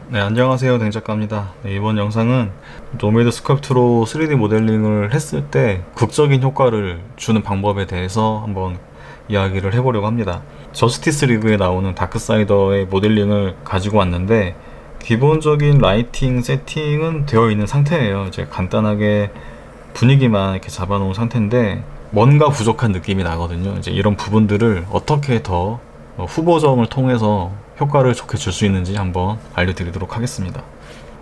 네, 안녕하세요. 댕작가입니다. 네, 이번 영상은 노메드 스컬프트로 3D 모델링을 했을 때 극적인 효과를 주는 방법에 대해서 한번 이야기를 해보려고 합니다. 저스티스 리그에 나오는 다크사이더의 모델링을 가지고 왔는데 기본적인 라이팅 세팅은 되어 있는 상태예요. 이제 간단하게 분위기만 이렇게 잡아놓은 상태인데 뭔가 부족한 느낌이 나거든요. 이제 이런 부분들을 어떻게 더 후보정을 통해서 효과를 좋게 줄 수 있는지 한번 알려드리도록 하겠습니다.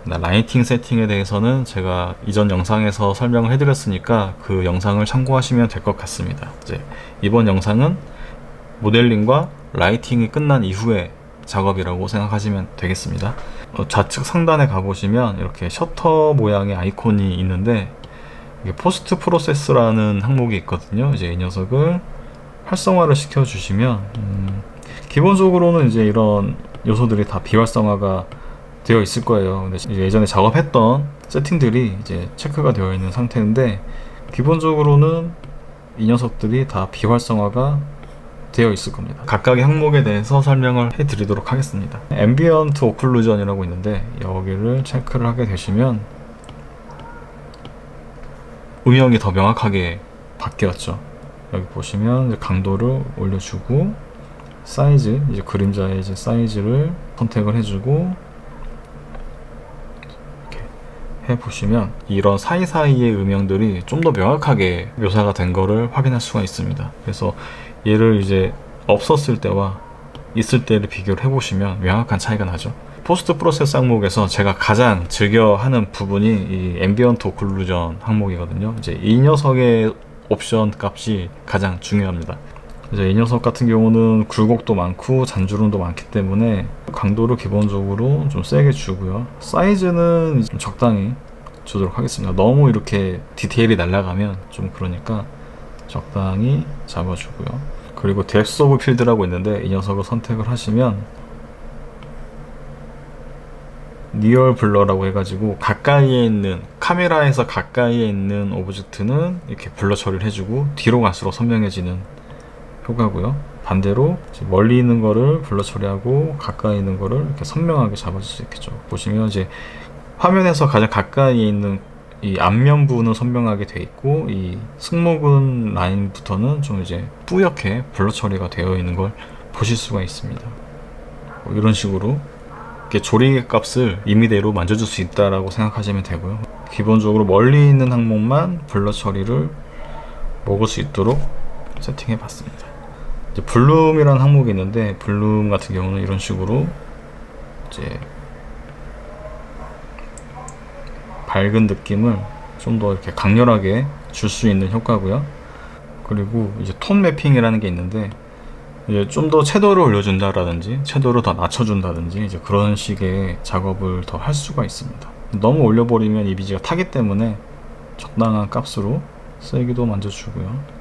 라이팅 세팅에 대해서는 제가 이전 영상에서 설명을 해드렸으니까 그 영상을 참고하시면 될 것 같습니다. 이제 이번 영상은 모델링과 라이팅이 끝난 이후의 작업이라고 생각하시면 되겠습니다. 좌측 상단에 가보시면 이렇게 셔터 모양의 아이콘이 있는데 이게 포스트 프로세스라는 항목이 있거든요. 이제 이 녀석을 활성화를 시켜주시면 기본적으로는 이제 이런 요소들이 다 비활성화가 되어 있을 거예요. 근데 예전에 작업했던 세팅들이 이제 체크가 되어 있는 상태인데 기본적으로는 이 녀석들이 다 비활성화가 되어 있을 겁니다. 각각의 항목에 대해서 설명을 해드리도록 하겠습니다. 앰비언트 오클루전이라고 있는데 여기를 체크를 하게 되시면 음영이 더 명확하게 바뀌었죠. 여기 보시면 이제 강도를 올려주고 사이즈, 이제 그림자의 이제 사이즈를 선택을 해주고 이렇게 해보시면 이런 사이사이의 음영들이 좀 더 명확하게 묘사가 된 거를 확인할 수가 있습니다. 그래서 얘를 이제 없었을 때와 있을 때를 비교를 해보시면 명확한 차이가 나죠. 포스트 프로세스 항목에서 제가 가장 즐겨 하는 부분이 이 앰비언트 오클루전 항목이거든요. 이제 이 녀석의 옵션 값이 가장 중요합니다. 이제 이 녀석 같은 경우는 굴곡도 많고 잔주름도 많기 때문에 강도를 기본적으로 좀 세게 주고요. 사이즈는 좀 적당히 주도록 하겠습니다. 너무 이렇게 디테일이 날아가면 좀 그러니까 적당히 잡아주고요. 그리고 뎁스 오브 필드라고 있는데 이 녀석을 선택을 하시면 니얼 블러라고 해가지고 가까이에 있는 카메라에서 가까이에 있는 오브젝트는 이렇게 블러 처리를 해주고 뒤로 갈수록 선명해지는 효과고요. 반대로 멀리 있는 거를 블러 처리하고 가까이 있는 거를 이렇게 선명하게 잡아줄 수 있겠죠. 보시면 이제 화면에서 가장 가까이에 있는 이 앞면 부분은 선명하게 돼 있고 이 승모근 라인부터는 좀 이제 뿌옇게 블러 처리가 되어 있는 걸 보실 수가 있습니다. 이런 식으로 이렇게 조리개 값을 임의대로 만져줄 수 있다라고 생각하시면 되고요. 기본적으로 멀리 있는 항목만 블러 처리를 먹을 수 있도록 세팅해 봤습니다. 이제 블룸이라는 항목이 있는데 블룸 같은 경우는 이런 식으로 이제 밝은 느낌을 좀 더 이렇게 강렬하게 줄 수 있는 효과고요. 그리고 이제 톤 매핑이라는 게 있는데 이제 좀 더 채도를 올려준다라든지 채도를 더 낮춰준다든지 이제 그런 식의 작업을 더 할 수가 있습니다. 너무 올려버리면 이미지가 타기 때문에 적당한 값으로 세기도 만져주고요.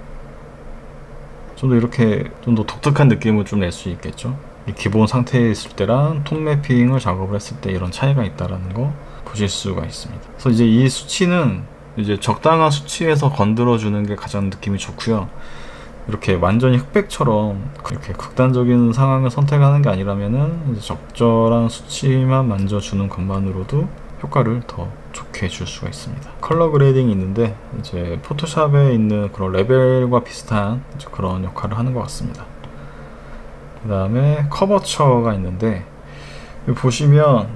좀 더 이렇게 좀 더 독특한 느낌을 좀 낼 수 있겠죠. 이 기본 상태에 있을 때랑 톤 매핑을 작업을 했을 때 이런 차이가 있다라는 거 보실 수가 있습니다. 그래서 이제 이 수치는 이제 적당한 수치에서 건드려 주는 게 가장 느낌이 좋고요. 이렇게 완전히 흑백처럼 이렇게 극단적인 상황을 선택하는 게 아니라면은 이제 적절한 수치만 만져주는 것만으로도 효과를 더 좋게 줄 수가 있습니다. 컬러 그레이딩이 있는데 이제 포토샵에 있는 그런 레벨과 비슷한 그런 역할을 하는 것 같습니다. 그 다음에 커버처가 있는데 여기 보시면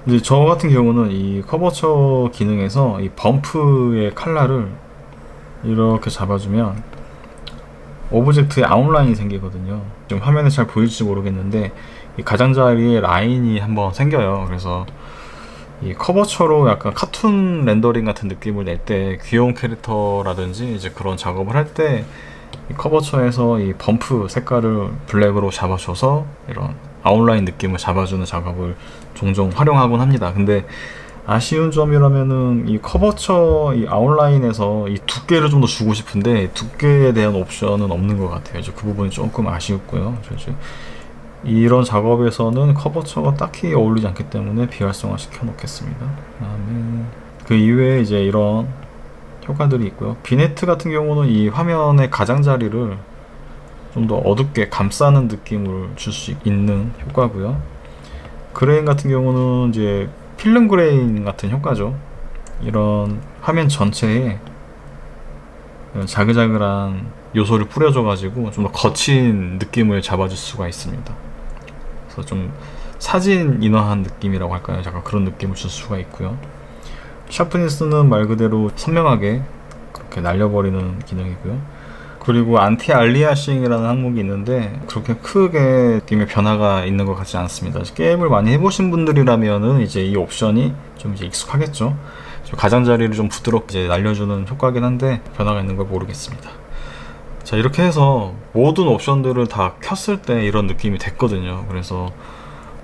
이제 저 같은 경우는 이 커버처 기능에서 이 범프의 칼라를 이렇게 잡아주면 오브젝트에 아웃라인이 생기거든요. 지금 화면에 잘 보일지 모르겠는데 이 가장자리에 라인이 한번 생겨요. 그래서 이 커버처로 약간 카툰 렌더링 같은 느낌을 낼 때 귀여운 캐릭터라든지 이제 그런 작업을 할 때 이 커버처에서 이 범프 색깔을 블랙으로 잡아줘서 이런 아웃라인 느낌을 잡아주는 작업을 종종 활용하곤 합니다. 근데 아쉬운 점이라면은 이 커버처 이 아웃라인에서 이 두께를 좀 더 주고 싶은데 두께에 대한 옵션은 없는 것 같아요. 그 부분이 조금 아쉬웠고요. 이런 작업에서는 커버처가 딱히 어울리지 않기 때문에 비활성화 시켜 놓겠습니다. 그다음에 그 이외에 이제 이런 효과들이 있고요. 비네트 같은 경우는 이 화면의 가장자리를 좀 더 어둡게 감싸는 느낌을 줄 수 있는 효과고요. 그레인 같은 경우는 이제 필름 그레인 같은 효과죠. 이런 화면 전체에 자글자글한 요소를 뿌려줘가지고 좀 더 거친 느낌을 잡아줄 수가 있습니다. 그래서 좀 사진 인화한 느낌이라고 할까요? 약간 그런 느낌을 줄 수가 있고요. 샤프니스는 말 그대로 선명하게 그렇게 날려버리는 기능이고요. 그리고 안티 알리아싱이라는 항목이 있는데 그렇게 크게 느낌의 변화가 있는 것 같지 않습니다. 게임을 많이 해보신 분들이라면은 이제 이 옵션이 좀 이제 익숙하겠죠. 가장자리를 좀 부드럽게 이제 날려주는 효과긴 한데 변화가 있는 걸 모르겠습니다. 자, 이렇게 해서 모든 옵션들을 다 켰을 때 이런 느낌이 됐거든요. 그래서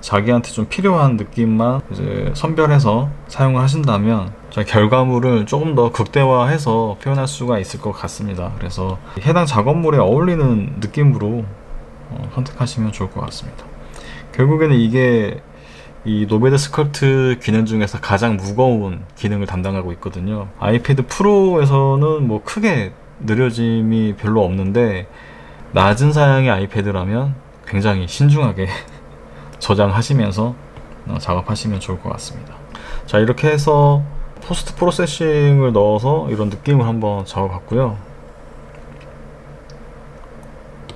자기한테 좀 필요한 느낌만 이제 선별해서 사용을 하신다면 결과물을 조금 더 극대화해서 표현할 수가 있을 것 같습니다. 그래서 해당 작업물에 어울리는 느낌으로 선택하시면 좋을 것 같습니다. 결국에는 이게 이 노메드 스컬프트 기능 중에서 가장 무거운 기능을 담당하고 있거든요. 아이패드 프로에서는 뭐 크게 느려짐이 별로 없는데 낮은 사양의 아이패드라면 굉장히 신중하게 저장하시면서 작업하시면 좋을 것 같습니다. 자, 이렇게 해서 포스트 프로세싱을 넣어서 이런 느낌을 한번 잡아봤고요.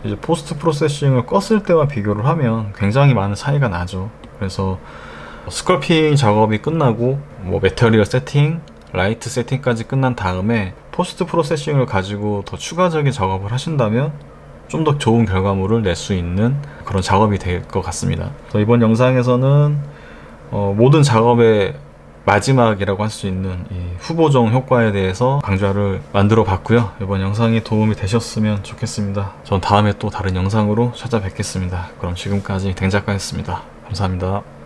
이제 포스트 프로세싱을 껐을 때와 비교를 하면 굉장히 많은 차이가 나죠. 그래서 스컬핑 작업이 끝나고 뭐 매터리얼 세팅, 라이트 세팅까지 끝난 다음에 포스트 프로세싱을 가지고 더 추가적인 작업을 하신다면 좀 더 좋은 결과물을 낼 수 있는 그런 작업이 될 것 같습니다. 이번 영상에서는 모든 작업의 마지막이라고 할 수 있는 이 후보종 효과에 대해서 강좌를 만들어 봤고요. 이번 영상이 도움이 되셨으면 좋겠습니다. 전 다음에 또 다른 영상으로 찾아뵙겠습니다. 그럼 지금까지 댕작가였습니다. 감사합니다.